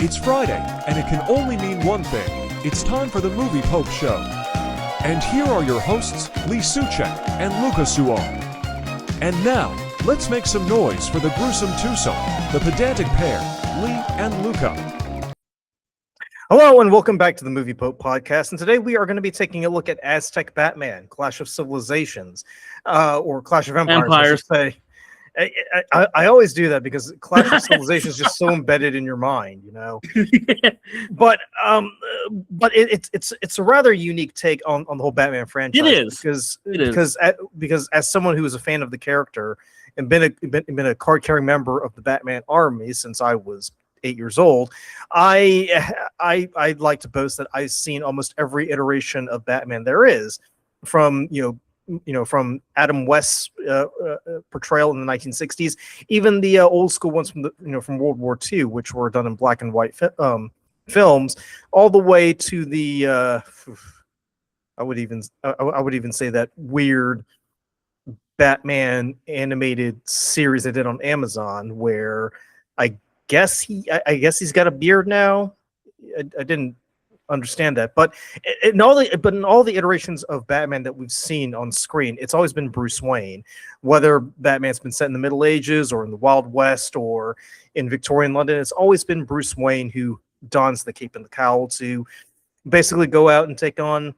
It's Friday, and it can only mean one thing. It's time for the Movie Pope Show. And here are your hosts, Lee Suchek and Luca Suon. And now, let's make some noise for the gruesome twosome, the pedantic pair, Lee and Luca. Hello and welcome back to the Movie Pope podcast. And today we are going to be taking a look at Aztec Batman, Clash of Civilizations, or Clash of Empires. I should say. I always do that because Clash of Civilization is just so embedded in your mind, you know. Yeah. But it's a rather unique take on the whole Batman franchise. It is because as someone who is a fan of the character and been a card carrying member of the Batman army since I was 8 years old, I'd like to boast that I've seen almost every iteration of Batman there is, from from Adam West's portrayal in the 1960s, even the old school ones from World War II, which were done in black and white films, all the way to the I would even say that weird Batman animated series they did on Amazon, where I guess he's got a beard now. I didn't understand that, but in all the iterations of Batman that we've seen on screen, it's always been Bruce Wayne. Whether Batman's been set in the Middle Ages or in the Wild West or in Victorian London, it's always been Bruce Wayne who dons the cape and the cowl to basically go out and take on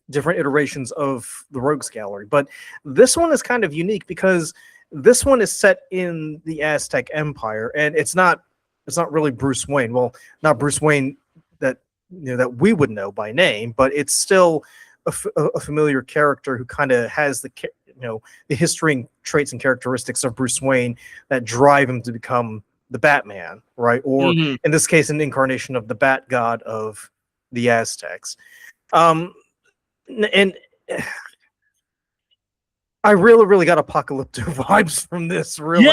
different iterations of the Rogues Gallery. But this one is kind of unique because this one is set in the Aztec Empire, and it's not really Bruce Wayne. Well, not Bruce Wayne that we would know by name, but it's still a familiar character who kind of has the history and traits and characteristics of Bruce Wayne that drive him to become the Batman, right? Or in this case, an incarnation of the Bat God of the Aztecs. And I really got apocalypto vibes from this. Really,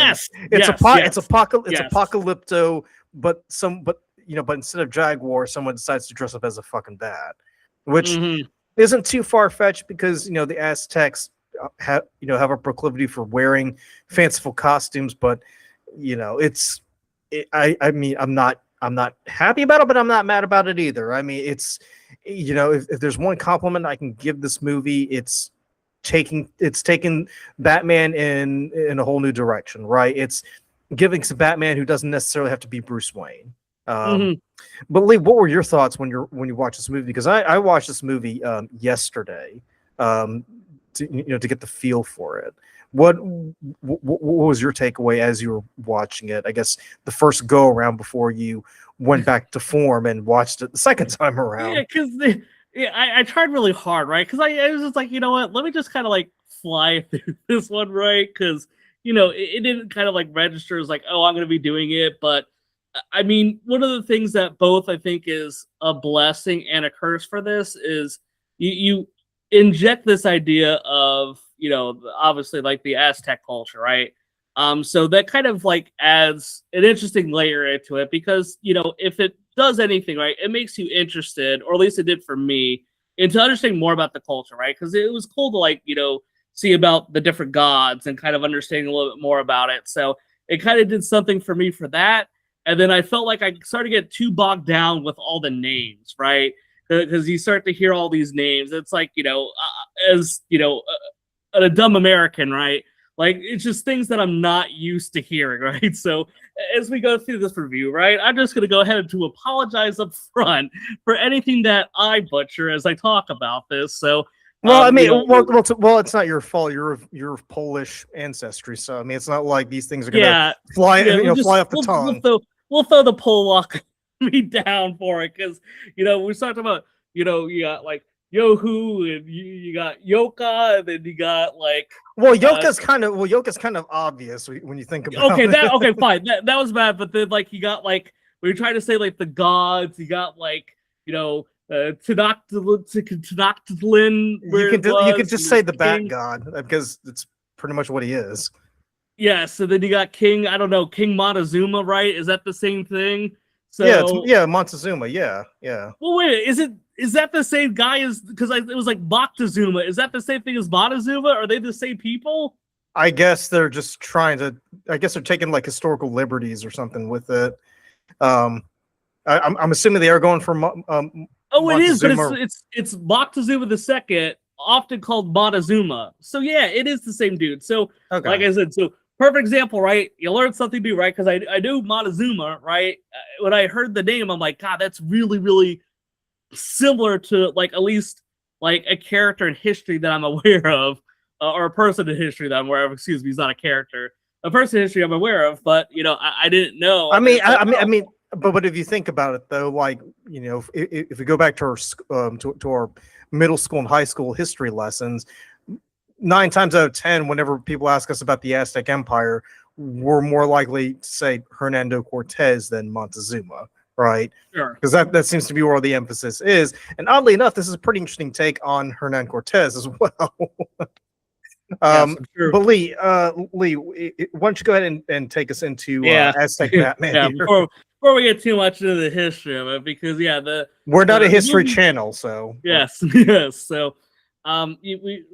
it's apocalypto, but instead of Jaguar, someone decides to dress up as a fucking bat, which isn't too far-fetched because the Aztecs have a proclivity for wearing fanciful costumes, but I'm not happy about it, but I'm not mad about it either. I mean, it's if there's one compliment I can give this movie, it's taking Batman in a whole new direction, right? It's giving some Batman who doesn't necessarily have to be Bruce Wayne. But Lee, what were your thoughts when you watched this movie? Because I watched this movie yesterday to get the feel for it. What was your takeaway as you were watching it? I guess the first go around before you went back to form and watched it the second time around. Yeah, because I tried really hard, right? Because I was just like, you know what? Let me just kind of like fly through this one, right? Because it didn't kind of like register as like, oh, I'm going to be doing it, but I mean, one of the things that both I think is a blessing and a curse for this is you inject this idea of, obviously like the Aztec culture, right? So that kind of like adds an interesting layer into it because, if it does anything, right, it makes you interested, or at least it did for me, into understanding more about the culture, right? Because it was cool to like, see about the different gods and kind of understanding a little bit more about it. So it kind of did something for me for that. And then I felt like I started to get too bogged down with all the names, right? Because you start to hear all these names. It's like, as, a dumb American, right? Like, it's just things that I'm not used to hearing, right? So as we go through this review, right, I'm just going to go ahead and to apologize up front for anything that I butcher as I talk about this. So, well, I mean, well, it's not your fault. You're of Polish ancestry, so I mean, it's not like these things are gonna fly off the tongue. We'll throw the Polak me down for it because we talked about you got like Yohu and you got Yoka and then you got like Yoka's kind of obvious when you think about it. Okay, fine, that was bad, but then like you got like when you're trying to say like the gods, you got like Tenochtitlan. You could just say the Bat God because it's pretty much what he is. Yeah, so then you got King, I don't know, King Montezuma, right? Is that the same thing? So Montezuma, yeah. Well, wait, is that the same guy as, because it was like Moctezuma? Is that the same thing as Montezuma? Are they the same people? I guess they're just trying to. I guess they're taking like historical liberties or something with it. I'm assuming they are going for Oh, it is, but Montezuma. it's Moctezuma the second, often called Montezuma. So yeah, it is the same dude. So Okay. like I said, so perfect example, right? You learn something new, right? Because I knew Montezuma, right? When I heard the name, I'm like, God, that's really, really similar to like at least like a character in history that I'm aware of, or a person in history that I'm aware of. Excuse me, he's not a character. A person in history I'm aware of, but you know, I didn't know. I mean, but if you think about it though, like if we go back to our middle school and high school history lessons, 9 times out of 10, whenever people ask us about the Aztec Empire, we're more likely to say Hernando Cortez than Montezuma, right? Sure. Because that seems to be where the emphasis is. And oddly enough, this is a pretty interesting take on Hernan Cortez as well. Yes, but Lee, why don't you go ahead and take us into Aztec Batman? Yeah, before we get too much into the history of it, because we're not a history movie, channel, so yes. So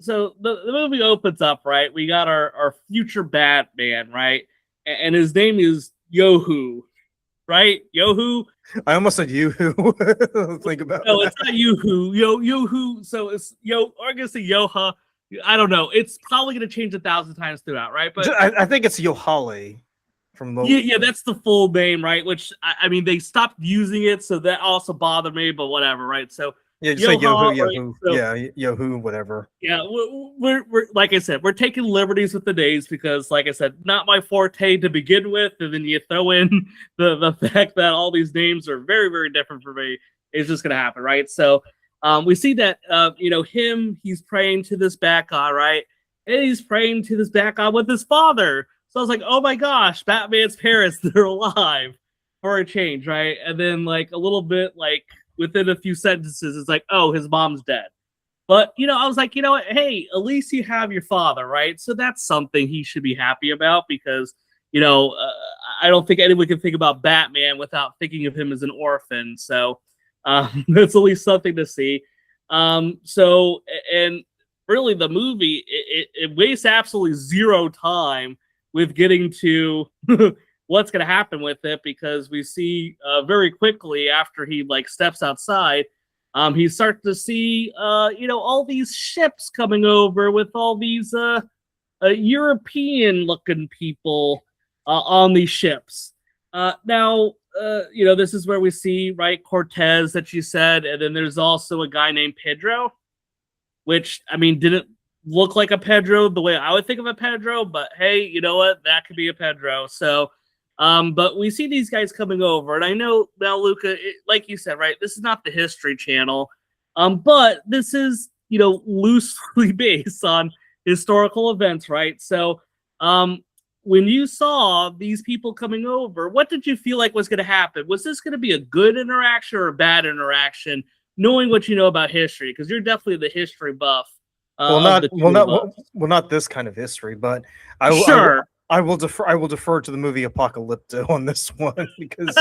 so the movie opens up, right? We got our future Batman, right? And his name is Yohu, right? Yohu. I almost said Yoo-hoo. Think about no, it's not Yoo-hoo. Yohu. So it's I'm gonna say Yoha. I don't know. It's probably gonna change 1,000 times throughout, right? But I think it's Yohali from the yeah, that's the full name, right? Which I mean, they stopped using it, so that also bothered me. But whatever, right? So. Yeah, just say Yohu, right? So, yeah, Yohu, whatever. Yeah, we're like I said, we're taking liberties with the names because, like I said, not my forte to begin with, and then you throw in the fact that all these names are very, very different for me. It's just gonna happen, right? So, we see that he's praying to this bat god, right? And he's praying to this bat god with his father. So I was like, oh my gosh, Batman's parents, they're alive for a change, right? And then like a little bit like. Within a few sentences, it's like, oh, his mom's dead. But, I was like, you know what? Hey, at least you have your father, right? So that's something he should be happy about because, I don't think anyone can think about Batman without thinking of him as an orphan. So that's at least something to see. And really the movie, it wastes absolutely zero time with getting to what's going to happen with it because we see very quickly after he like steps outside, he starts to see all these ships coming over with all these European looking people on these ships. Now this is where we see right Cortez that you said, and then there's also a guy named Pedro, which I mean didn't look like a Pedro the way I would think of a Pedro, but hey, you know what? That could be a Pedro. So. But we see these guys coming over, and I know now, Luca, like you said, right? This is not the History Channel, but this is, loosely based on historical events, right? So, when you saw these people coming over, what did you feel like was going to happen? Was this going to be a good interaction or a bad interaction, knowing what you know about history? Because you're definitely the history buff. Not this kind of history, but I will defer to the movie Apocalypto on this one because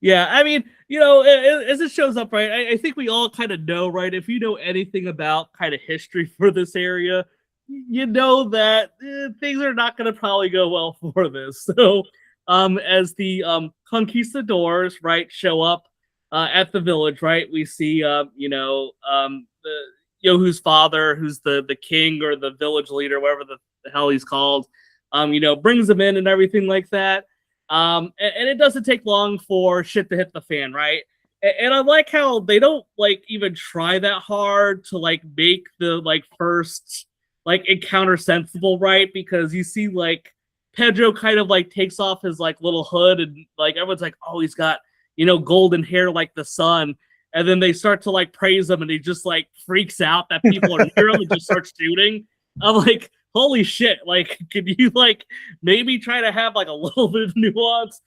yeah, I mean, as it shows up, right? I think we all kind of know, right? If you know anything about kind of history for this area, you know that things are not going to probably go well for this. So, as the conquistadors, right, show up at the village, right, we see, the Yohu's father, who's the king or the village leader, whatever the hell he's called. Brings them in and everything like that. And it doesn't take long for shit to hit the fan, right? And I like how they don't like even try that hard to like make the like first like encounter sensible, right? Because you see like Pedro kind of like takes off his like little hood and like everyone's like, oh, he's got golden hair like the sun. And then they start to like praise him and he just like freaks out that people are near him and just starts shooting. I'm like, holy shit, like, can you, like, maybe try to have, like, a little bit of nuance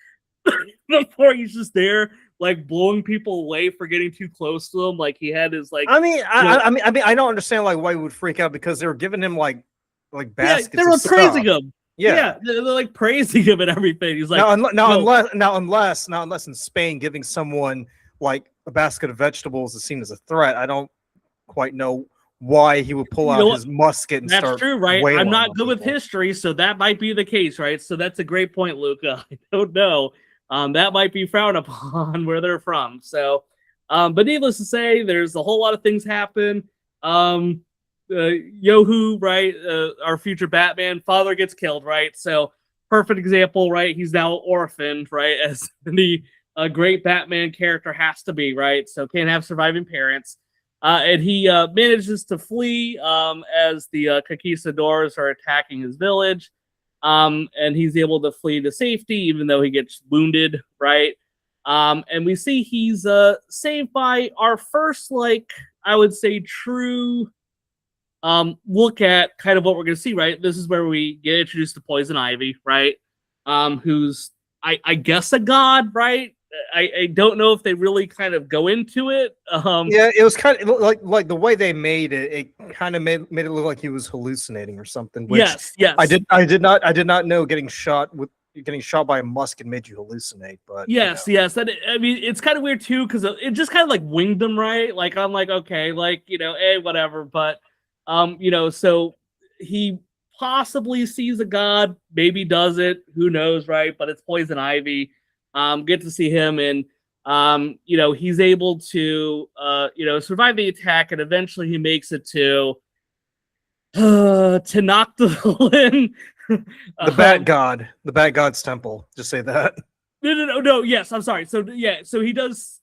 before he's just there, like, blowing people away for getting too close to him? Like, he had his, like... I mean, I don't understand, like, why he would freak out, because they were giving him, like baskets they were praising him. Yeah, they're, like, praising him and everything. He's like... Unless in Spain, giving someone, like, a basket of vegetables is seen as a threat, I don't quite know why he would pull out his musket and start. That's true, right? I'm not good with history, so that might be the case, right? So that's a great point, Luca. I don't know, that might be frowned upon where they're from. So, but needless to say, there's a whole lot of things happen. Yohu, right, our future Batman father gets killed, right? So perfect example, right? He's now orphaned, right, as the great Batman character has to be, right? So can't have surviving parents. And he manages to flee as the conquistadors are attacking his village. And he's able to flee to safety, even though he gets wounded, right? And we see he's saved by our first, like, I would say, true look at kind of what we're going to see, right? This is where we get introduced to Poison Ivy, right? Who's, I guess, a god, right? I don't know if they really kind of go into it. Yeah, it was kind of like the way they made it. It kind of made it look like he was hallucinating or something. Which yes. I did not know getting shot by a musket made you hallucinate. But yes. That I mean, it's kind of weird too because it just kind of like winged them, right? Like I'm like, okay, like whatever. But so he possibly sees a god, maybe doesn't, who knows, right? But it's Poison Ivy. Get to see him, and he's able to survive the attack, and eventually he makes it to Noctilin. The Bat God's temple. Just say that. No. Yes, I'm sorry. So so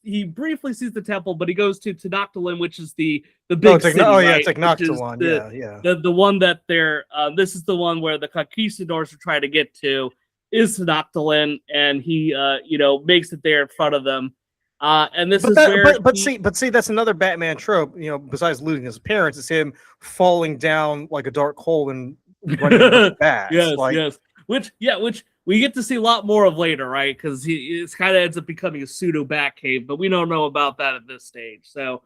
he briefly sees the temple, but he goes to Noctilin, which is the big city. It's like Noctilin. The one that they're this is the one where the conquistadors are trying to get to. Is Noctilin, and he makes it there in front of them. And this is where see that's another Batman trope, besides losing his parents, it's him falling down like a dark hole and running back. Yes. Which we get to see a lot more of later, right? Because it's kind of ends up becoming a pseudo Batcave, but we don't know about that at this stage. So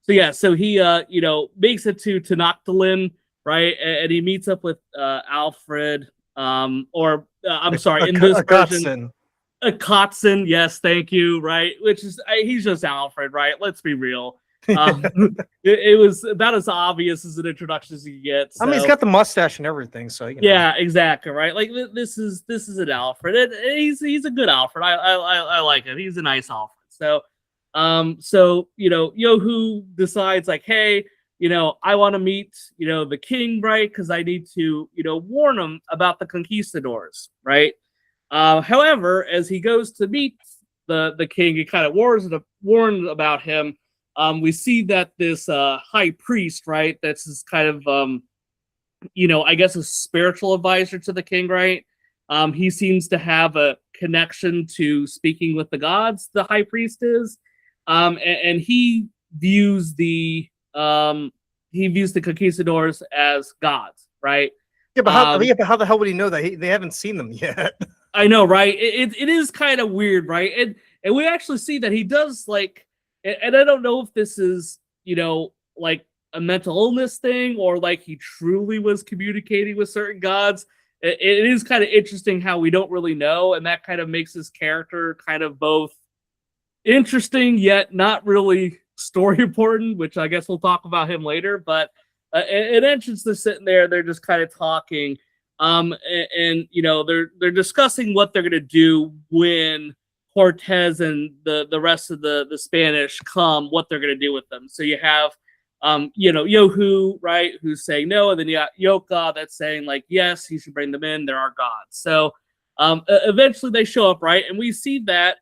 he makes it to Noctilin, right? And he meets up with Alfred. I'm sorry, in this version, a Kotzen, yes, thank you, right? Which is he's just Alfred, right? Let's be real. It was about as obvious as an introduction as you get. So. I mean, he's got the mustache and everything, so yeah, exactly, right? Like this is an Alfred. He's a good Alfred. I like him. He's a nice Alfred. So, Yohu decides like, hey. I want to meet, the king, right? Because I need to, warn him about the conquistadors, right? However, as he goes to meet the king, he kind of warns about him. We see that this high priest, right? That's this kind of, I guess a spiritual advisor to the king, right? He seems to have a connection to speaking with the gods. The high priest is, and he views the conquistadors as gods, right? Yeah, but how the hell would he know that? They haven't seen them yet. I know, right? It is kind of weird, right? And we actually see that he does like, and I don't know if this is like a mental illness thing or like he truly was communicating with certain gods. It is kind of interesting how we don't really know, and that kind of makes his character kind of both interesting yet not really story important, which I guess we'll talk about him later. But at entrance, they're sitting there, they're just kind of talking, and they're discussing what they're gonna do when Cortez and the rest of the Spanish come, what they're gonna do with them. So you have Yohu, right, who's saying no, and then you got Yoka that's saying like yes, you should bring them in, they're our gods. So eventually they show up, right, and we see that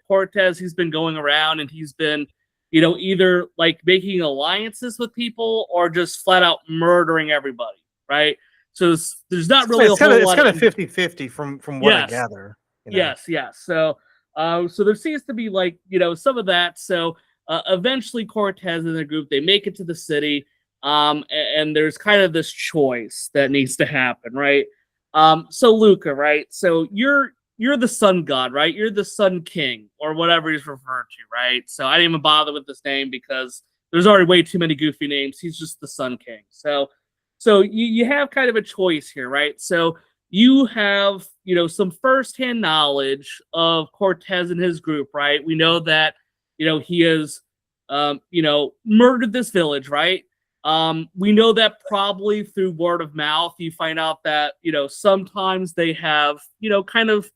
Cortez, he's been going around and he's been either like making alliances with people or just flat out murdering everybody, right? So there's not really it's kind of 50-50 from what I gather. Yes. So there seems to be like some of that. So eventually Cortez and the group, they make it to the city, and there's kind of this choice that needs to happen, right? So Luca, right? So you're the sun god, right? You're the sun king, or whatever he's referred to, right? So I didn't even bother with this name because there's already way too many goofy names. He's just the sun king. So you have kind of a choice here, right? So you have, some firsthand knowledge of Cortez and his group, right? We know that, he has, murdered this village, right? We know that probably through word of mouth, you find out that, sometimes they have, kind of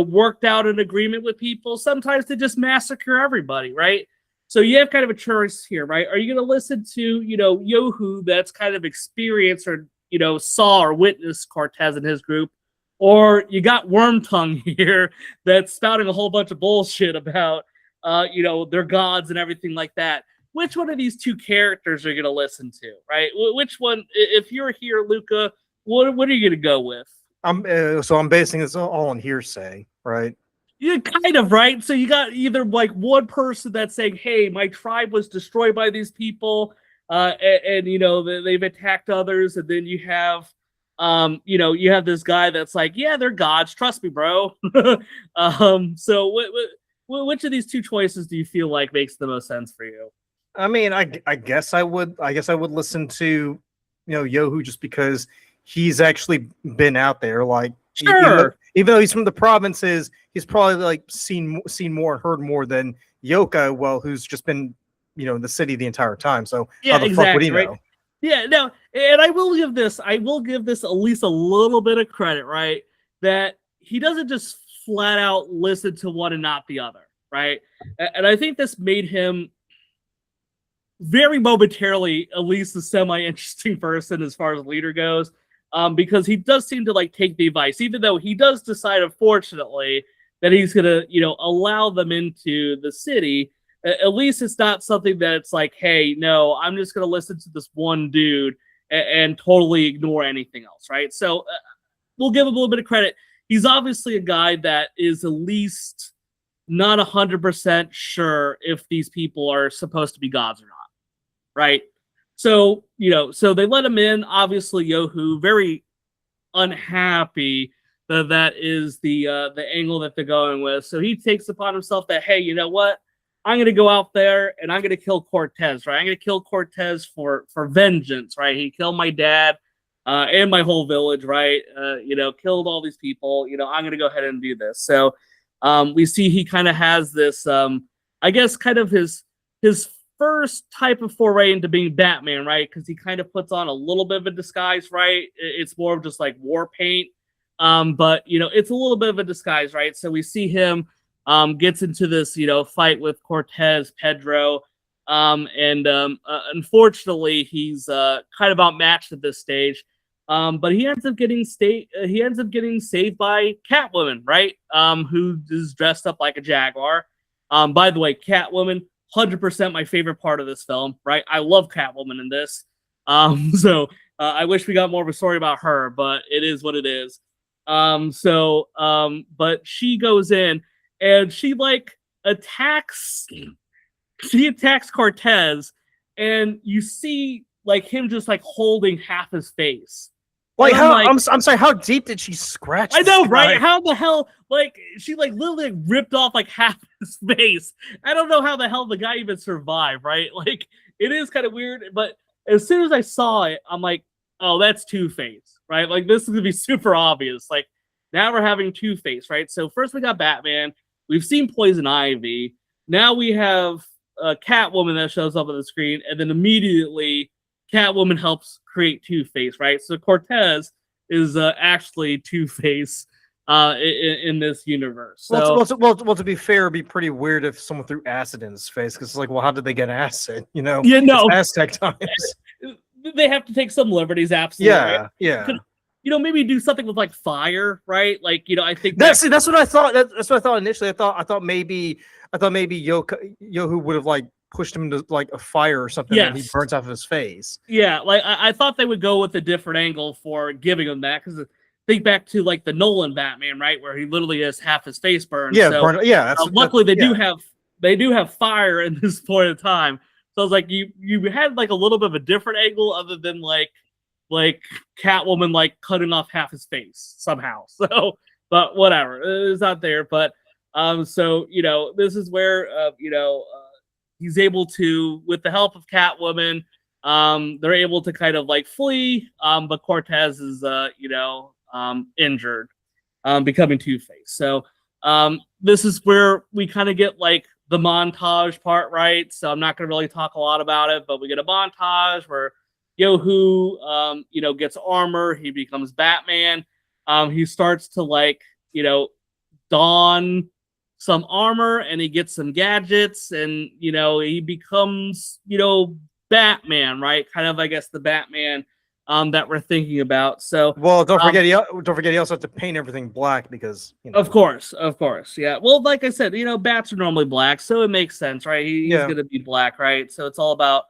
worked out an agreement with people. Sometimes they just massacre everybody, right? So you have kind of a choice here, right? Are you going to listen to, Yohu that's kind of experienced or, saw or witnessed Cortez and his group? Or you got Wormtongue here that's spouting a whole bunch of bullshit about, their gods and everything like that. Which one of these two characters are you going to listen to, right? Which one, if you're here, Luca, what are you going to go with? I'm basing this all on hearsay, right? Yeah, kind of, right? So you got either like one person that's saying, hey, my tribe was destroyed by these people, and they've attacked others, and then you have you have this guy that's like, yeah, they're gods, trust me, bro. So which of these two choices do you feel like makes the most sense for you? I mean, I guess I would listen to Yohu, just because he's actually been out there. Like, sure, even though he's from the provinces, he's probably like seen more, heard more than Yoka, well, who's just been in the city the entire time. So yeah, how the exactly, fuck would he right? know? Yeah, no, and I will give this at least a little bit of credit, right? That he doesn't just flat out listen to one and not the other, right? And I think this made him very momentarily at least a semi-interesting person as far as leader goes, because he does seem to like take the advice, even though he does decide, unfortunately, that he's gonna allow them into the city. At least it's not something that it's like, hey, no, I'm just gonna listen to this one dude and totally ignore anything else, right? So we'll give him a little bit of credit. He's obviously a guy that is at least not 100% sure if these people are supposed to be gods or not. Right. So, so they let him in. Obviously, Yohu, very unhappy that is the angle that they're going with. So he takes upon himself that, hey, you know what? I'm going to go out there and I'm going to kill Cortez, right? I'm going to kill Cortez for vengeance, right? He killed my dad and my whole village, right? Killed all these people. I'm going to go ahead and do this. So we see he kind of has this, I guess, kind of his first type of foray into being Batman, right? Because he kind of puts on a little bit of a disguise, right? It's more of just like war paint, but it's a little bit of a disguise, right? So we see him gets into this fight with Cortez, Pedro, and unfortunately he's kind of outmatched at this stage. But he ends up getting saved by Catwoman, right? Who is dressed up like a jaguar. By the way, Catwoman, 100% my favorite part of this film, right? I love Catwoman in this. So I wish we got more of a story about her, but it is what it is. But she goes in and she attacks Cortez, and you see like him just like holding half his face. Like, I'm sorry, how deep did she scratch? I know, right? How the hell, she literally ripped off like half his face. I don't know how the hell the guy even survived, right? Like, it is kind of weird, but as soon as I saw it, I'm like, oh, that's Two-Face, right? Like, this is gonna be super obvious. Like, now we're having Two-Face, right? So first we got Batman, we've seen Poison Ivy, now we have Catwoman that shows up on the screen, and then immediately Catwoman helps create Two-Face, right? So Cortez is actually Two-Face in this universe. So, well, to be fair, it'd be pretty weird if someone threw acid in his face, because it's like, well, how did they get acid? Yeah, no, it's Aztec times. They have to take some liberties, absolutely. Yeah, right? yeah. Maybe do something with like fire, right? Like, I think that's what I thought. That's what I thought initially. I thought maybe Yohu would have like pushed him into like a fire or something, and he burns off his face. Yeah, like I thought they would go with a different angle for giving him that, because think back to like the Nolan Batman, right, where he literally has half his face burned. Yeah, so, luckily they do have fire in this point of time. So I was like, you had like a little bit of a different angle other than like Catwoman like cutting off half his face somehow. So, but whatever, it's not there. But so this is where he's able to, with the help of Catwoman, they're able to kind of like flee. But Cortez is injured, becoming Two-Face. So this is where we kind of get like the montage part, right? So I'm not going to really talk a lot about it, but we get a montage where Yohu, gets armor. He becomes Batman. He starts to don some armor and he gets some gadgets and, you know, he becomes, you know, Batman, right? Kind of, I guess, the Batman that we're thinking about. So, well, don't forget, he also has to paint everything black because, you know. Of course, yeah. Well, like I said, you know, bats are normally black, so it makes sense, right? He's gonna be black, right? So it's all about,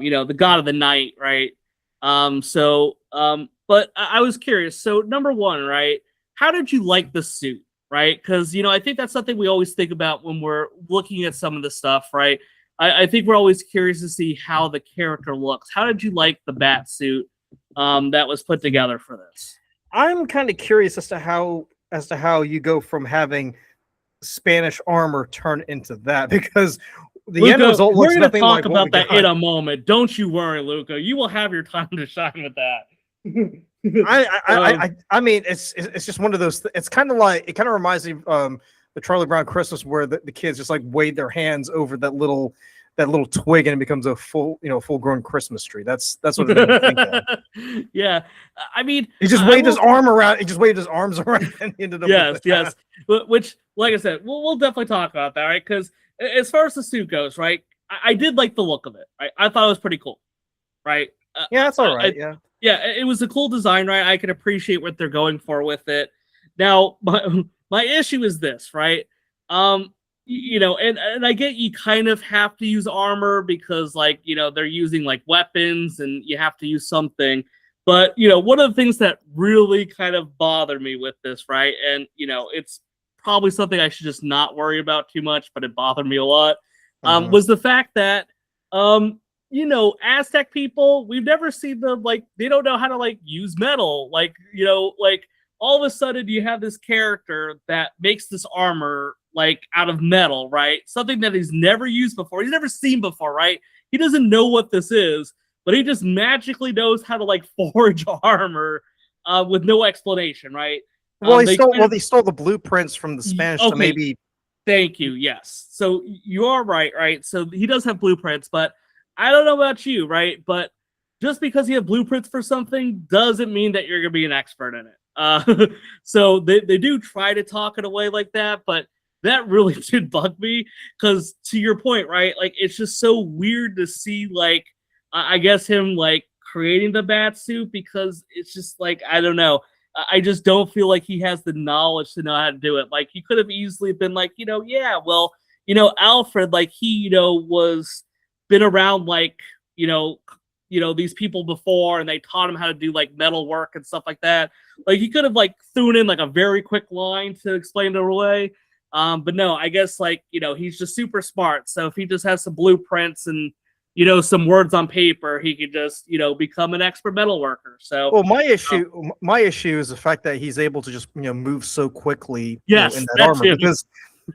you know, the god of the night, right? But I was curious. So number one, right? How did you like the suit, right? Because, you know, I think that's something we always think about when we're looking at some of the stuff, right? I think we're always curious to see how the character looks. How did you like the bat suit that was put together for this? I'm kind of curious as to how you go from having Spanish armor turn into that, because the end result looks nothing like what we got. We're going to talk about that in a moment. Don't you worry, Luca. You will have your time to shine with that. I mean, it's just one of those. It's kind of like, it kind of reminds me of the Charlie Brown Christmas, where the kids just like wave their hands over that little twig and it becomes a full grown Christmas tree. That's what it made me think of. Yeah, I mean, he just waved his arm around. He just waved his arms around and he ended up. Yes. Which, like I said, we'll definitely talk about that, right? Because as far as the suit goes, right, I did like the look of it. Right? I thought it was pretty cool, right? Yeah, that's all right. Yeah, it was a cool design, right? I can appreciate what they're going for with it. Now, my issue is this, right? You know, and I get you kind of have to use armor because, like, you know, they're using like weapons and you have to use something. But, you know, one of the things that really kind of bothered me with this, right? And, you know, it's probably something I should just not worry about too much, but it bothered me a lot, was the fact that, you know, Aztec people, we've never seen them, like, they don't know how to, like, use metal. Like, you know, like, all of a sudden you have this character that makes this armor, like, out of metal, right? Something that he's never used before. He's never seen before, right? He doesn't know what this is, but he just magically knows how to, like, forge armor with no explanation, right? Well, they stole the blueprints from the Spanish to maybe. Thank you. Yes. So you are right? So he does have blueprints, but I don't know about you, right? But just because you have blueprints for something doesn't mean that you're going to be an expert in it. So they do try to talk it away like that, but that really did bug me because, to your point, right? Like, it's just so weird to see, like, I guess him, like, creating the bat suit, because it's just like, I don't know. I just don't feel like he has the knowledge to know how to do it. Like, he could have easily been like, you know, yeah, well, you know, Alfred, like, he, you know, been around, like, you know, these people before, and they taught him how to do, like, metal work and stuff like that. Like, he could have, like, thrown in, like, a very quick line to explain it away. But no, I guess, like, you know, he's just super smart. So if he just has some blueprints and, you know, some words on paper, he could just, you know, become an expert metal worker. So, well, my issue is the fact that he's able to just, you know, move so quickly, yes, in that armor,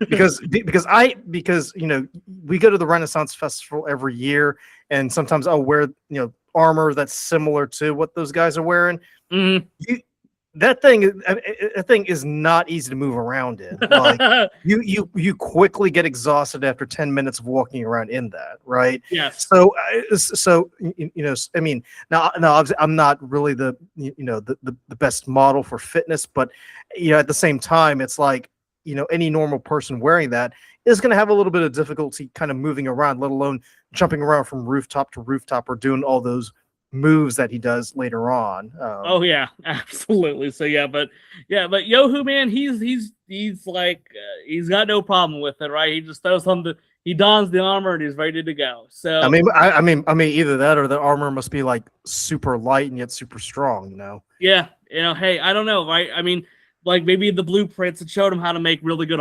because you know, we go to the Renaissance Festival every year, and sometimes I'll wear, you know, armor that's similar to what those guys are wearing. Mm-hmm. That thing is not easy to move around in. Like, you quickly get exhausted after 10 minutes of walking around in that, right? Yes. So you know, I mean, now I'm not really the best model for fitness, but, you know, at the same time, it's like, you know, any normal person wearing that is going to have a little bit of difficulty kind of moving around, let alone jumping around from rooftop to rooftop or doing all those moves that he does later on. Oh yeah, absolutely. So but Yohu, man, he's like, he's got no problem with it, right? He just throws on he dons the armor and he's ready to go. So I mean, either that or the armor must be like super light and yet super strong, you know? Yeah, you know, hey, I don't know, right? I mean, like, maybe the blueprints that showed him how to make really good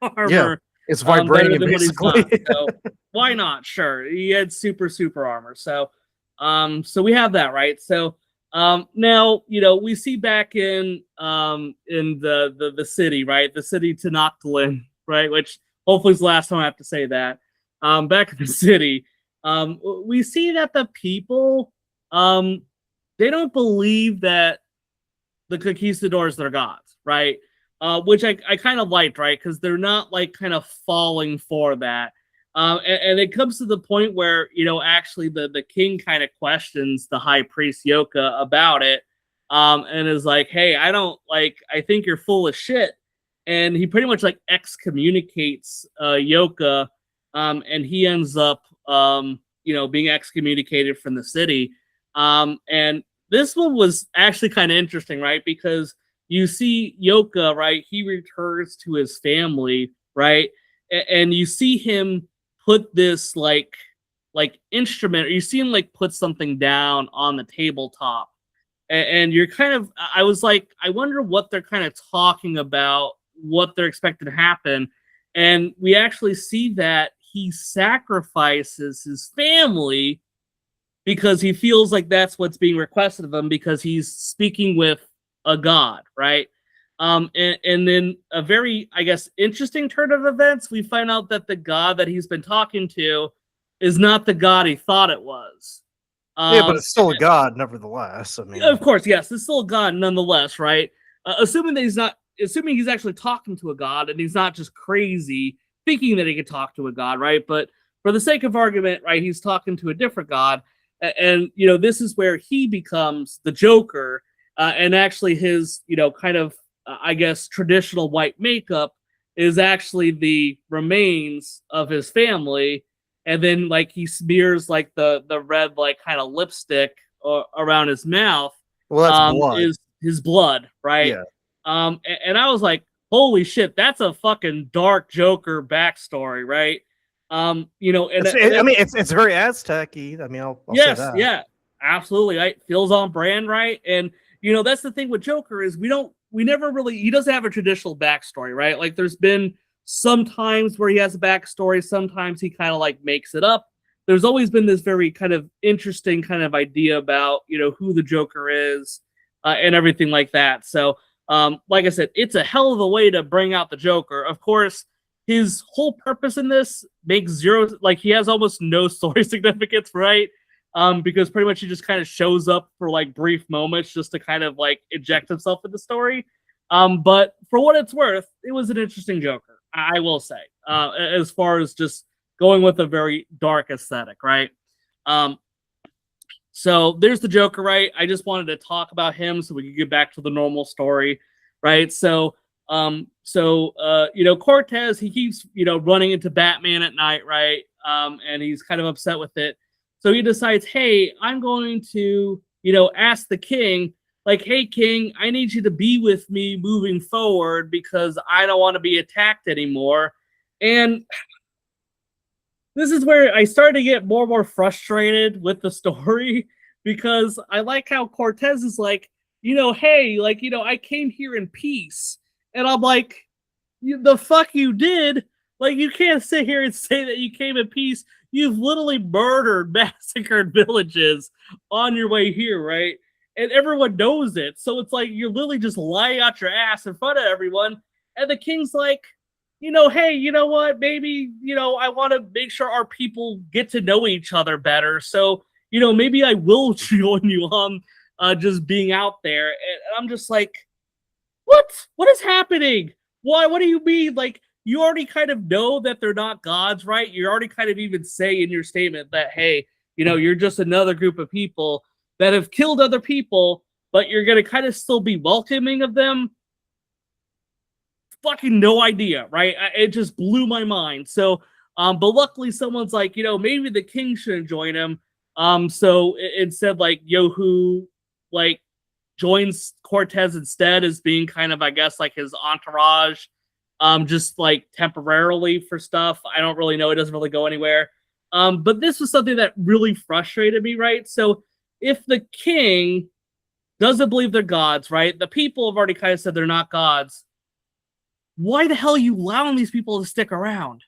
armor. Yeah, it's vibranium basically. So why not? Sure, he had super armor. So we have that, right? So now, you know, we see back in the city, right? The city Tenochtitlan, right? Which hopefully is the last time I have to say that. Back in the city, we see that the people, they don't believe that the conquistadors are gods, right? Which I kind of liked, right? Because they're not, like, kind of falling for that. And it comes to the point where, you know, actually the king kind of questions the high priest Yoka about it, and is like, hey, I think you're full of shit. and he pretty much like excommunicates Yoka, and he ends up being excommunicated from the city. And this one was actually kind of interesting, right? Because you see Yoka, right? He returns to his family, right? And you see him put this like instrument, or you see him like put something down on the tabletop. And you're kind of, I was like, I wonder what they're kind of talking about, what they're expecting to happen. And we actually see that he sacrifices his family because he feels like that's what's being requested of him, because he's speaking with a god, right? And then a very, I guess, interesting turn of events, we find out that the god that he's been talking to is not the god he thought it was. Yeah, but it's still a god, nevertheless. I mean, of course, yes, it's still a god, nonetheless, right? Assuming he's actually talking to a god, and he's not just crazy thinking that he could talk to a god, right? But for the sake of argument, right, he's talking to a different god, and this is where he becomes the Joker, and actually his kind of I guess traditional white makeup is actually the remains of his family. And then like he smears like the red like kind of lipstick around his mouth. well, that's blood. Is his blood, right? Yeah. And I was like, holy shit, that's a fucking dark Joker backstory, right? And I mean, it's very Aztec-y. I mean, I'll yes, say that. yeah, absolutely, right? Feels on brand, right? And that's the thing with Joker is he doesn't have a traditional backstory, right? Like there's been some times where he has a backstory, sometimes he kind of like makes it up. There's always been this very kind of interesting kind of idea about who the Joker is, and everything like that. So like I said, it's a hell of a way to bring out the Joker. Of course, his whole purpose in this makes zero, like he has almost no story significance, right? Because pretty much he just kind of shows up for like brief moments just to kind of like inject himself in the story. But for what it's worth, it was an interesting Joker, I will say, as far as just going with a very dark aesthetic, right? So there's the Joker, right? I just wanted to talk about him so we could get back to the normal story, right? So Cortez, he keeps, running into Batman at night, right? And he's kind of upset with it. So he decides, hey, I'm going to, ask the king, like, hey, king, I need you to be with me moving forward because I don't want to be attacked anymore. And this is where I started to get more and more frustrated with the story, because I like how Cortez is like, hey, like, I came here in peace. And I'm like, the fuck you did? Like, you can't sit here and say that you came in peace. You've literally murdered, massacred villages on your way here, right? And everyone knows it. So it's like you're literally just lying out your ass in front of everyone. And the king's like, hey, you know what? Maybe, I want to make sure our people get to know each other better. So, maybe I will join you on just being out there. And I'm just like, what? What is happening? Why? What do you mean? Like, you already kind of know that they're not gods, right? You already kind of even say in your statement that, hey, you're just another group of people that have killed other people, but you're going to kind of still be welcoming of them. Fucking no idea, right? It just blew my mind. So, but luckily someone's like, maybe the king shouldn't join him. So instead, like, Yohu, like, joins Cortez instead as being kind of, I guess, like his entourage, just like temporarily for stuff. I don't really know. It doesn't really go anywhere. But this was something that really frustrated me, right? So if the king doesn't believe they're gods, right? The people have already kind of said they're not gods. Why the hell are you allowing these people to stick around?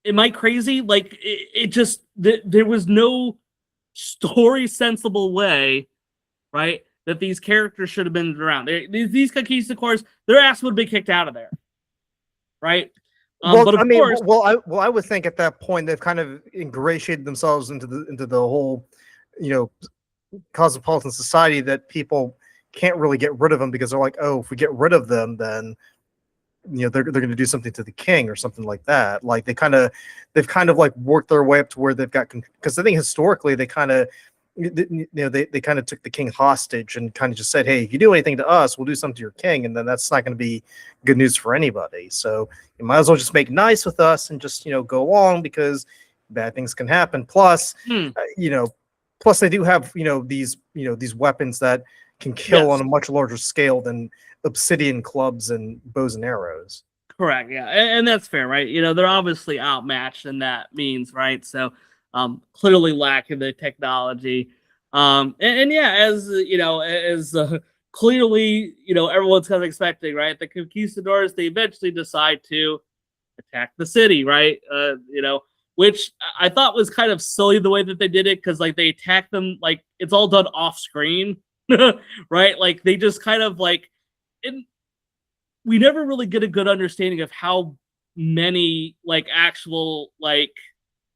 Am I crazy? Like, it just, there was no story sensible way, right, that these characters should have been around. These conquistadors, their ass would have been kicked out of there, right? But of course, I would think at that point they've kind of ingratiated themselves into the whole, cosmopolitan society, that people can't really get rid of them, because they're like, oh, if we get rid of them, then they're going to do something to the king or something like that. Like they've kind of like worked their way up to where they've got, because I think historically they kind of they kind of took the king hostage and kind of just said, hey, if you do anything to us, we'll do something to your king, and then that's not going to be good news for anybody. So you might as well just make nice with us and just go along, because bad things can happen. Plus, plus they do have these weapons that can kill on a much larger scale than obsidian clubs and bows and arrows. Correct. Yeah, and that's fair, right? They're obviously outmatched in that means, right? So clearly lacking the technology. And yeah, as clearly, everyone's kind of expecting, right? The conquistadors, they eventually decide to attack the city, right? Which I thought was kind of silly the way that they did it, because like they attack them, like it's all done off screen, right? Like they just kind of like, we never really get a good understanding of how many like actual like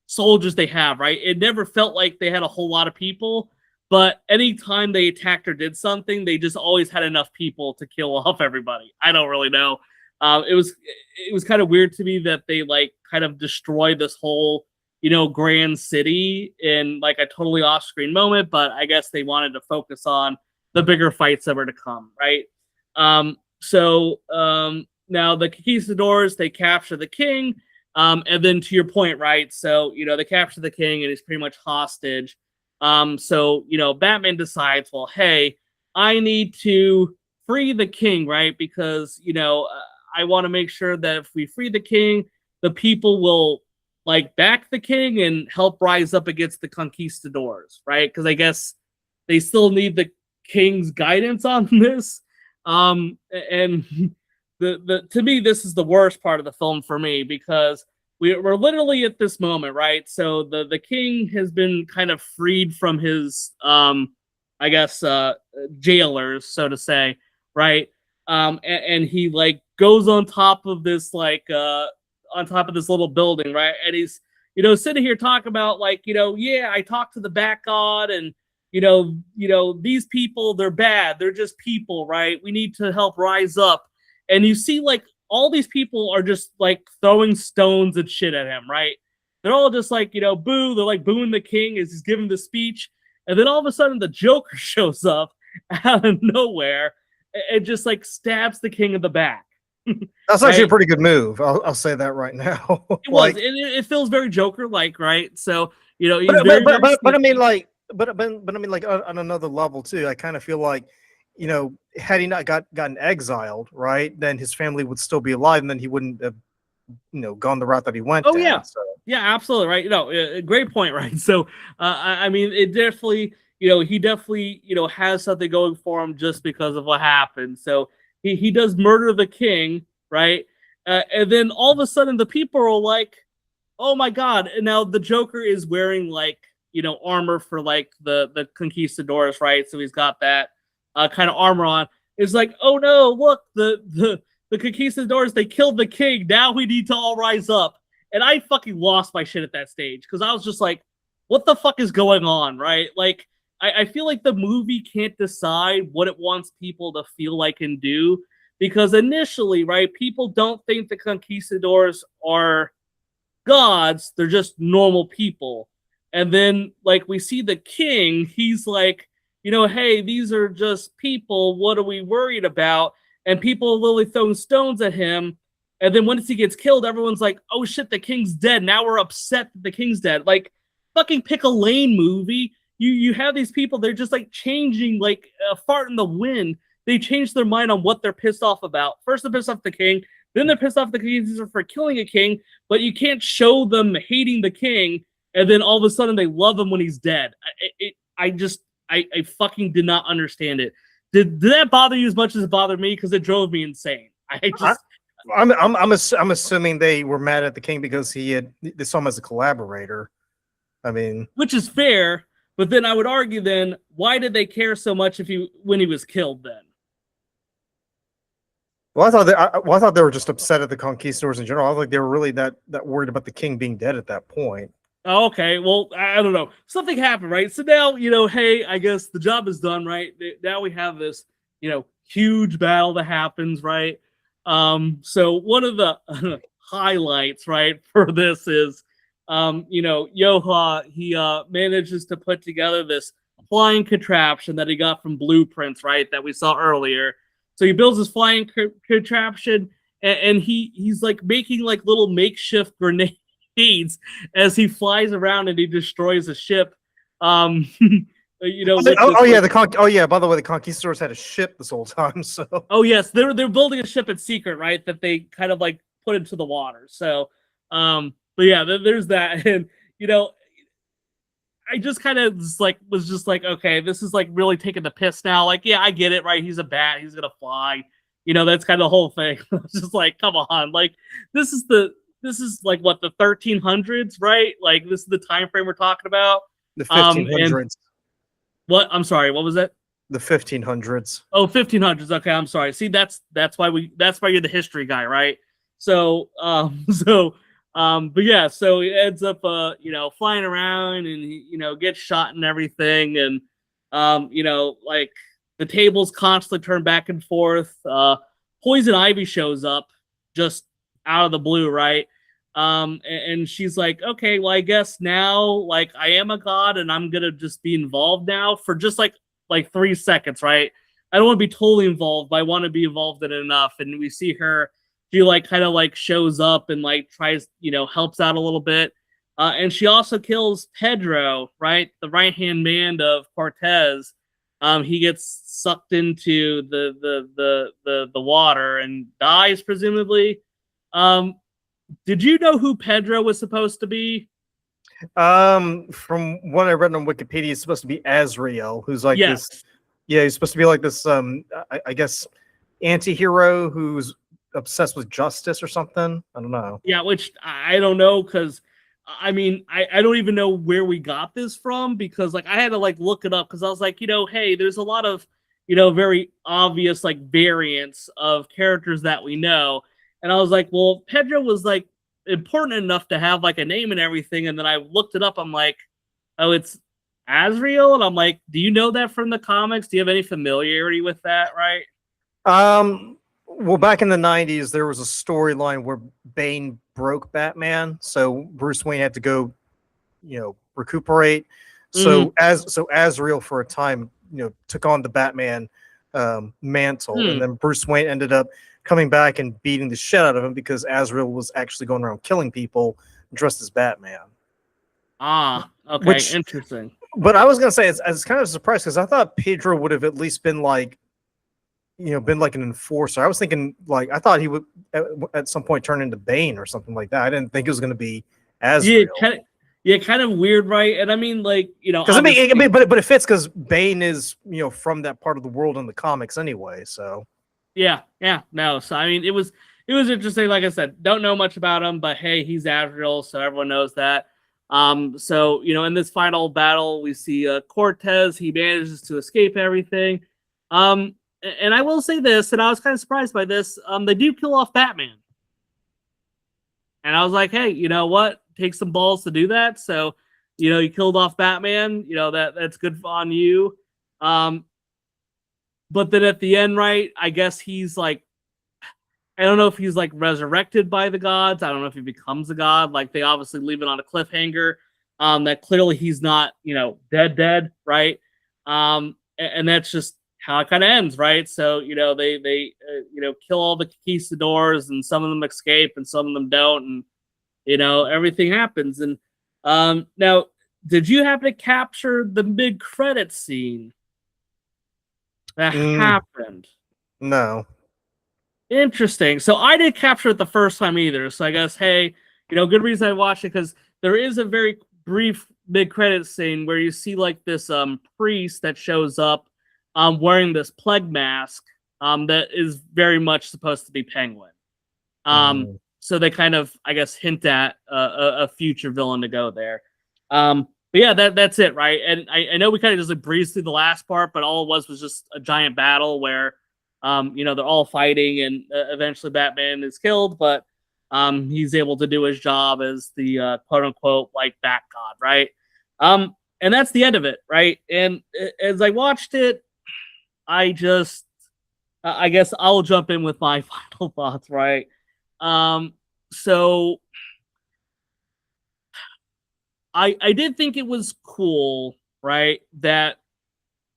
soldiers they have, right? It never felt like they had a whole lot of people, but anytime they attacked or did something, they just always had enough people to kill off everybody. I don't really know. It was kind of weird to me that they like kind of destroyed this whole grand city in like a totally off-screen moment, but I guess they wanted to focus on the bigger fights that were to come, right? So now the conquistadors, they capture the king. And then to your point, right? So, they capture the king and he's pretty much hostage. So, Batman decides, well, hey, I need to free the king, right? Because, I want to make sure that if we free the king, the people will like back the king and help rise up against the conquistadors, right? Because I guess they still need the king's guidance on this. And to me, this is the worst part of the film for me, because we're literally at this moment, right? So the king has been kind of freed from his, jailers, so to say, right? And he like goes on top of this little building, right? And he's sitting here talking about like yeah, I talked to the Bat God, and these people, they're bad, they're just people, right? We need to help rise up. And you see like all these people are just like throwing stones and shit at him, right? They're all just like boo. They're like booing the king as he's giving the speech, and then all of a sudden the Joker shows up out of nowhere and just like stabs the king in the back. That's actually a pretty good move. I'll say that right now. It was. It feels very Joker-like, right? So he's but I mean like, but I mean like on another level too. I kind of feel like had he not gotten exiled, right, then his family would still be alive, and then he wouldn't have gone the route that he went. Oh yeah, so. Yeah, absolutely right. Great point, right? So I mean, it definitely he definitely has something going for him just because of what happened. So he does murder the king, right? And then all of a sudden the people are like, oh my god! And now the Joker is wearing like armor for like the conquistadors, right? So he's got that kind of armor on. It's like, oh no, look, the conquistadors, they killed the king. Now we need to all rise up. And I fucking lost my shit at that stage, because I was just like, what the fuck is going on, right? Like, I feel like the movie can't decide what it wants people to feel like and do, because initially, right, people don't think the conquistadors are gods. They're just normal people. And then, like, we see the king, he's like, hey, these are just people. What are we worried about? And people are literally throwing stones at him. And then once he gets killed, everyone's like, oh shit, the king's dead. Now we're upset that the king's dead. Like, fucking pick a lane, movie. You have these people, they're just like changing like a fart in the wind. They change their mind on what they're pissed off about. First they're pissed off the king, then they're pissed off the king for killing a king, but you can't show them hating the king, and then all of a sudden they love him when he's dead. I fucking did not understand it. Did that bother you as much as it bothered me? Because it drove me insane. I'm assuming they were mad at the king because they saw him as a collaborator. I mean, which is fair, but then I would argue, then why did they care so much when he was killed? Then, well, I thought they were just upset at the conquistadors in general. I was like, they were really that worried about the king being dead at that point. Oh, okay, well, I don't know. Something happened, right? So now, hey, I guess the job is done, right? Now we have this, huge battle that happens, right? So one of the highlights, right, for this is, Yoha, he manages to put together this flying contraption that he got from Blueprints, right, that we saw earlier. So he builds his flying contraption, and he's like making like little makeshift grenades as he flies around and he destroys a ship. You know, By the way, the conquistadors had a ship this whole time. So yes, they're building a ship in secret, right? That they kind of like put into the water. So, but yeah, there's that, and you know, I just kind of was just like, okay, this is like really taking the piss now. Like, yeah, I get it, right? He's a bat, he's gonna fly. You know, that's kind of the whole thing. It's just like, come on, like this is like what, the 1300s, right? Like this is the time frame we're talking about. The 1500s. What? I'm sorry. What was that? The 1500s. Oh, 1500s. Okay, I'm sorry. See, that's why you're the history guy, right? So, but yeah, so he ends up, you know, flying around and he, you know, gets shot and everything, and you know, like the tables constantly turn back and forth. Poison Ivy shows up just out of the blue, right? And she's like, okay, well, I guess now, like, I am a god and I'm gonna just be involved now for just like 3 seconds, right? I don't want to be totally involved, but I want to be involved in it enough. And we see her, she like kind of like shows up and like tries, you know, helps out a little bit. And she also kills Pedro, right? The right-hand man of Cortez. He gets sucked into the water and dies, presumably. Did you know who Pedro was supposed to be? From what I read on Wikipedia, he's supposed to be Azrael, who's like this. Yeah, he's supposed to be like this. I guess anti-hero who's obsessed with justice or something. I don't know. Yeah, which I don't know, because I mean, I don't even know where we got this from, because like I had to like look it up, because I was like, you know, hey, there's a lot of, you know, very obvious like variants of characters that we know. And I was like, well, Pedro was like important enough to have like a name and everything. And then I looked it up. I'm like, oh, it's Azrael. And I'm like, do you know that from the comics? Do you have any familiarity with that? Right. Well, back in the 90s, there was a storyline where Bane broke Batman. So Bruce Wayne had to go, you know, recuperate. So Azrael for a time, you know, took on the Batman mantle. And then Bruce Wayne ended up coming back and beating the shit out of him because Azrael was actually going around killing people dressed as Batman. Ah, okay, interesting. But I was gonna say it's kind of surprised, because I thought Pedro would have at least been like, you know, been like an enforcer. I was thinking, like, I thought he would at some point turn into Bane or something like that. I didn't think it was going to be Azrael. Kind of weird, right? And I mean, like, you know, because but it fits, because Bane is, you know, from that part of the world in the comics anyway. So yeah, no. So I mean, it was interesting. Like I said, don't know much about him, but hey, he's Azrael, so everyone knows that. So you know, in this final battle, we see Cortez. He manages to escape everything. And I will say this, and I was kind of surprised by this. They do kill off Batman, and I was like, hey, you know what? Take some balls to do that. So, you know, you killed off Batman. You know, that's good on you. But then at the end, right, I guess he's like, I don't know if he's like resurrected by the gods. I don't know if he becomes a god. Like, they obviously leave it on a cliffhanger. That clearly he's not, you know, dead, right? And that's just how it kind of ends, right? So, you know, they you know, kill all the conquistadors, and some of them escape and some of them don't, and you know, everything happens. And now, did you happen to capture the mid-credit scene that happened? No. Interesting. So I didn't capture it the first time either. So I guess, hey, you know, good reason I watched it, because there is a very brief mid-credit scene where you see like this priest that shows up wearing this plague mask that is very much supposed to be Penguin. So they kind of, I guess, hint at a future villain to go there. But yeah, that's it, right? And I know we kind of just like breezed through the last part, but all it was just a giant battle where, you know, they're all fighting, and eventually Batman is killed, but he's able to do his job as the quote-unquote like Bat God, right? And that's the end of it, right? And as I watched it, I guess I'll jump in with my final thoughts, right? So I did think it was cool, right, that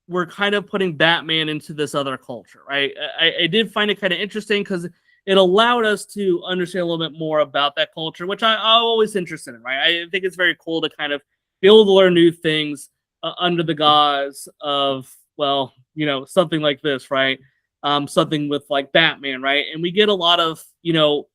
we're kind of putting Batman into this other culture, right? I did find it kind of interesting because it allowed us to understand a little bit more about that culture, which I'm always interested in, right? I think it's very cool to kind of be able to learn new things under the guise of, well, you know, something like this, right? Something with like Batman, right? And we get a lot of, you know,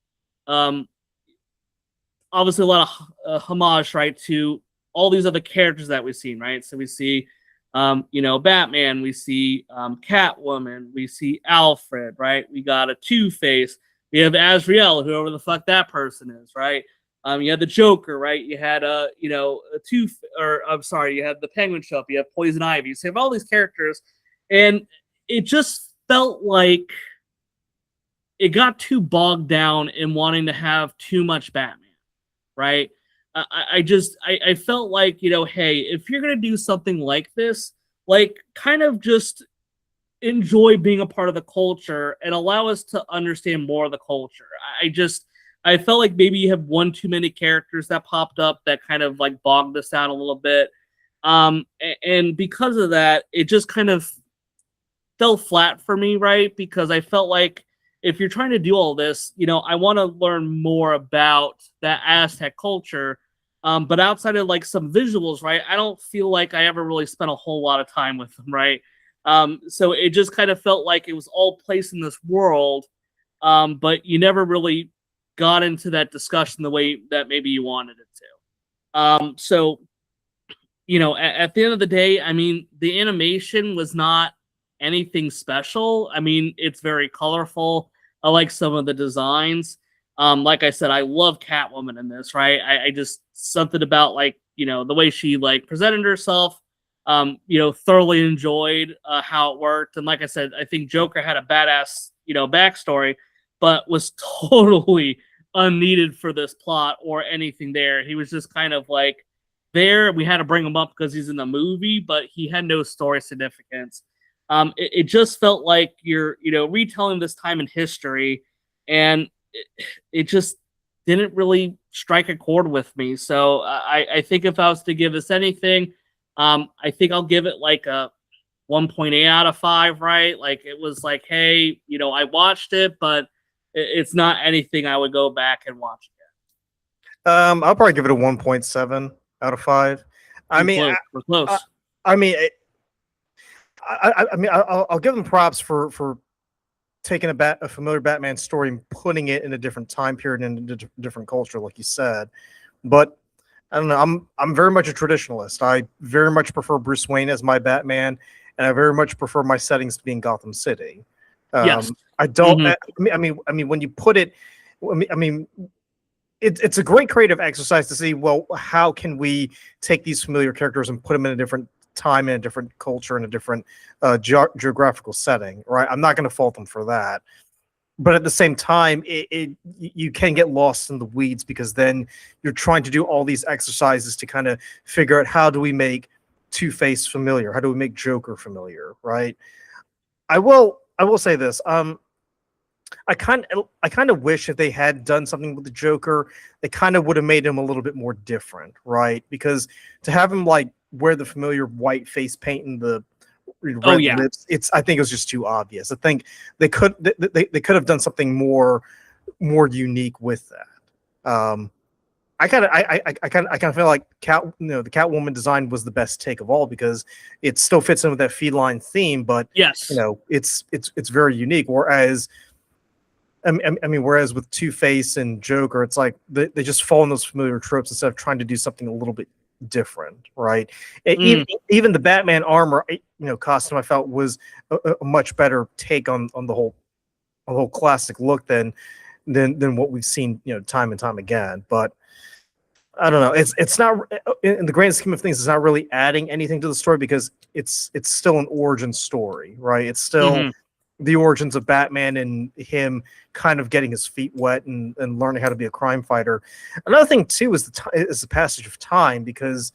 obviously a lot of homage, right, to all these other characters that we've seen, right? So we see, you know, Batman, we see Catwoman, we see Alfred, right? We got a Two-Face, we have Azrael, whoever the fuck that person is, right? You had the Joker, right? You had you know, you had the Penguin show up, you have Poison Ivy, so you have all these characters, and it just felt like it got too bogged down in wanting to have too much Batman, right? I felt like, you know, hey, if you're gonna do something like this, like kind of just enjoy being a part of the culture and allow us to understand more of the culture. I felt like maybe you have one too many characters that popped up that kind of like bogged us down a little bit. And because of that, it just kind of fell flat for me, right? Because I felt like if you're trying to do all this, you know, I want to learn more about that Aztec culture. But outside of like some visuals, right, I don't feel like I ever really spent a whole lot of time with them, right? So it just kind of felt like it was all placed in this world, but you never really got into that discussion the way that maybe you wanted it to. So, you know, at the end of the day, I mean, the animation was not anything special. I mean, it's very colorful. I like some of the designs. Like I said, I love Catwoman in this, right? I just something about like, you know, the way she like presented herself, you know, thoroughly enjoyed how it worked. And like I said, I think Joker had a badass, you know, backstory, but was totally unneeded for this plot or anything there. He was just kind of like there. We had to bring him up because he's in the movie, but he had no story significance. It just felt like you're, you know, retelling this time in history, and it just didn't really strike a chord with me. So I think if I was to give this anything, I think I'll give it like a 1.8 out of 5, right? Like it was like, hey, you know, I watched it, but it's not anything I would go back and watch again. I'll probably give it a 1.7 out of 5. We're close. I'll give them props for taking a familiar Batman story and putting it in a different time period and a different culture, like you said. But I don't know. I'm very much a traditionalist. I very much prefer Bruce Wayne as my Batman, and I very much prefer my settings to be in Gotham City. Yes. I don't. I mean, when you put it, it's a great creative exercise to see. Well, how can we take these familiar characters and put them in a different time, in a different culture, in a different geographical setting, right? I'm not going to fault them for that. But at the same time, you can get lost in the weeds because then you're trying to do all these exercises to kind of figure out how do we make Two-Face familiar? How do we make Joker familiar, right? I will say this. I kind of wish if they had done something with the Joker, they kind of would have made him a little bit more different, right? Because to have him like wear the familiar white face paint and the red lips, I think it was just too obvious. I think they could have done something more unique with that. I kind of feel like the Catwoman design was the best take of all because it still fits in with that feline theme, but yes, you know, it's very unique. Whereas whereas with Two-Face and Joker, it's like they just fall in those familiar tropes instead of trying to do something a little bit different, right? Even the Batman armor, costume, I felt was a much better take on the whole classic look than what we've seen, time and time again. But I don't know. It's not, in the grand scheme of things, it's not really adding anything to the story because it's still an origin story, right? It's still the origins of Batman and him kind of getting his feet wet and learning how to be a crime fighter. Another thing too is the passage of time because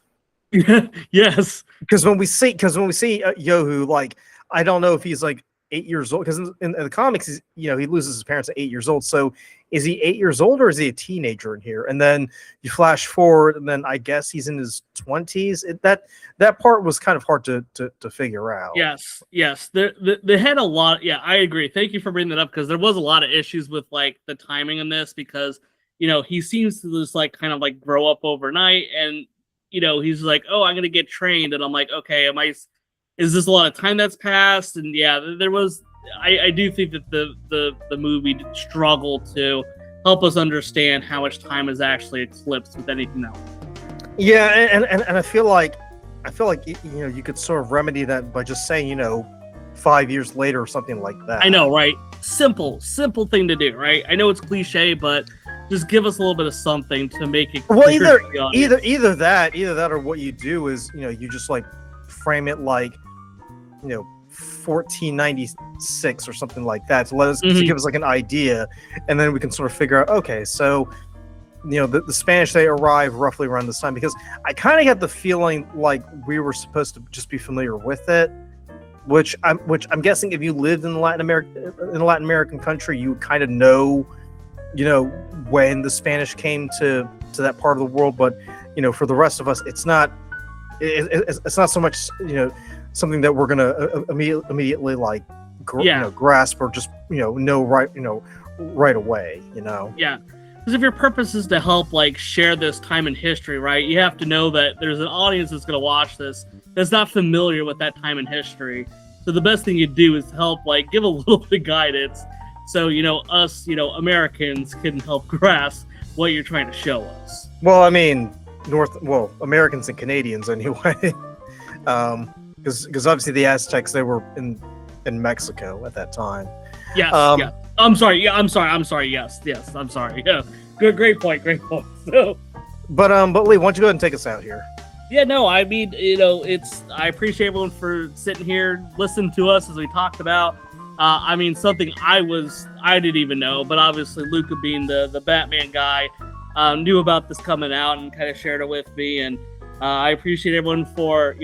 yes, because when we see Yohu, like I don't know if he's like 8 years old? Because in the comics, he loses his parents at 8 years old. So is he 8 years old, or is he a teenager in here? And then you flash forward, and then I guess he's in his 20s. That part was kind of hard to figure out. Yes. They had a lot. Yeah, I agree. Thank you for bringing that up, because there was a lot of issues with like the timing in this, because he seems to just like kind of like grow up overnight, and he's like, oh, I'm gonna get trained, and I'm like, okay, is this a lot of time that's passed? And yeah, there was. I do think that the movie struggled to help us understand how much time is actually eclipsed with anything else. Yeah, and I feel like you could sort of remedy that by just saying 5 years later or something like that. I know, right? Simple thing to do, right? I know it's cliche, but just give us a little bit of something to make it well, clear either that or what you do is you just like frame it like 1496 or something like that to give us like an idea, and then we can sort of figure out, okay, so the Spanish, they arrive roughly around this time, because I kind of get the feeling like we were supposed to just be familiar with it, which I'm guessing if you lived in Latin American country, you kind of know when the Spanish came to that part of the world. But for the rest of us, it's not so much something that we're gonna immediately like grasp or just know right away. Yeah, because if your purpose is to help like share this time in history, right, you have to know that there's an audience that's going to watch this that's not familiar with that time in history. So the best thing you do is help like give a little bit of guidance, so us Americans can help grasp what you're trying to show us. Well, I mean, Americans and Canadians anyway. Because obviously the Aztecs, they were in Mexico at that time. Yes. Yeah. I'm sorry. Yes. I'm sorry. Yeah. Good. Great point. So, but Lee, why don't you go ahead and take us out here? Yeah. No. I mean, I appreciate everyone for sitting here listening to us as we talked about. I mean, something I didn't even know, but obviously Luca, being the Batman guy, knew about this coming out and kind of shared it with me, and I appreciate everyone for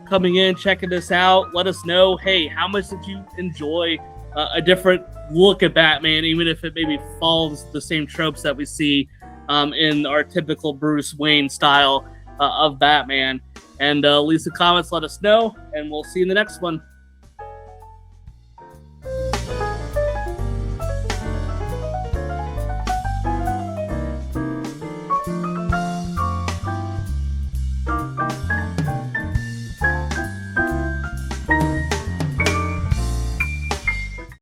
coming in, checking this out. Let us know, hey, how much did you enjoy a different look at Batman, even if it maybe follows the same tropes that we see in our typical Bruce Wayne style of Batman. And leave some comments, let us know, and we'll see you in the next one.